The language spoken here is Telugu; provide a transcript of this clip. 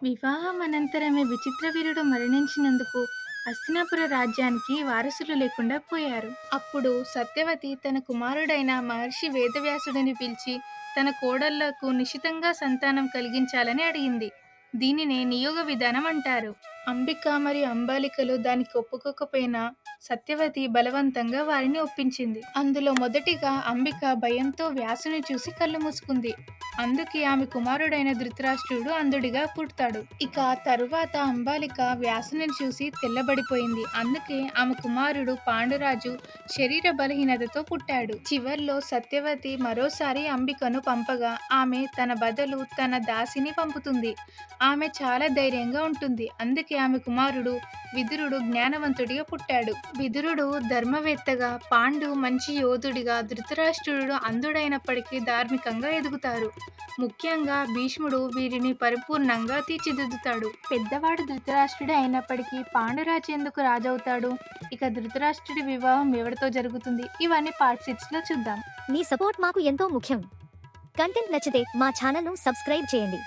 వివాహం అనంతరమే విచిత్రవీరుడు మరణించినందుకు హస్తినాపుర రాజ్యానికి వారసులు లేకుండా పోయారు. అప్పుడు సత్యవతి తన కుమారుడైన మహర్షి వేదవ్యాసుడిని పిలిచి తన కోడళ్లకు నిశితంగా సంతానం కలిగించాలని అడిగింది. దీనినే నియోగ విధానం అంటారు. అంబిక మరియు అంబాలికలు దానికి ఒప్పుకోకపోయినా సత్యవతి బలవంతంగా వారిని ఒప్పించింది. అందులో మొదటిగా అంబిక భయంతో వ్యాసుని చూసి కళ్ళు మూసుకుంది. అందుకే ఆమె కుమారుడైన ధృతరాష్ట్రుడు అంధుడిగా పుడతాడు. ఇక తరువాత అంబాలిక వ్యాసుని చూసి తెల్లబడిపోయింది. అందుకే ఆమె కుమారుడు పాండురాజు శరీర బలహీనతతో పుట్టాడు. చివర్లో సత్యవతి మరోసారి అంబికను పంపగా ఆమె తన బదులు తన దాసిని పంపుతుంది. ఆమె చాలా ధైర్యంగా ఉంటుంది. అందుకే ఆమె కుమారుడు విదురుడు జ్ఞానవంతుడిగా పుట్టాడు. విదురుడు ధర్మవేత్తగా, పాండు మంచి యోధుడిగా, ధృతరాష్ట్రుడు అంధుడైనప్పటికీ ధార్మికంగా ఎదుగుతారు. ముఖ్యంగా భీష్ముడు వీరిని పరిపూర్ణంగా తీర్చిదిద్దుతాడు. పెద్దవాడు ధృతరాష్ట్రుడే అయినప్పటికీ పాండురాజు ఎందుకు రాజవుతాడు? ఇక ధృతరాష్ట్రుడి వివాహం ఎవరితో జరుగుతుంది? ఇవన్నీ పార్ట్ 6లో చూద్దాం. మీ సపోర్ట్ మాకు ఎంతో ముఖ్యం. కంటెంట్ నచ్చితే మా ఛానల్ను సబ్స్క్రైబ్ చేయండి.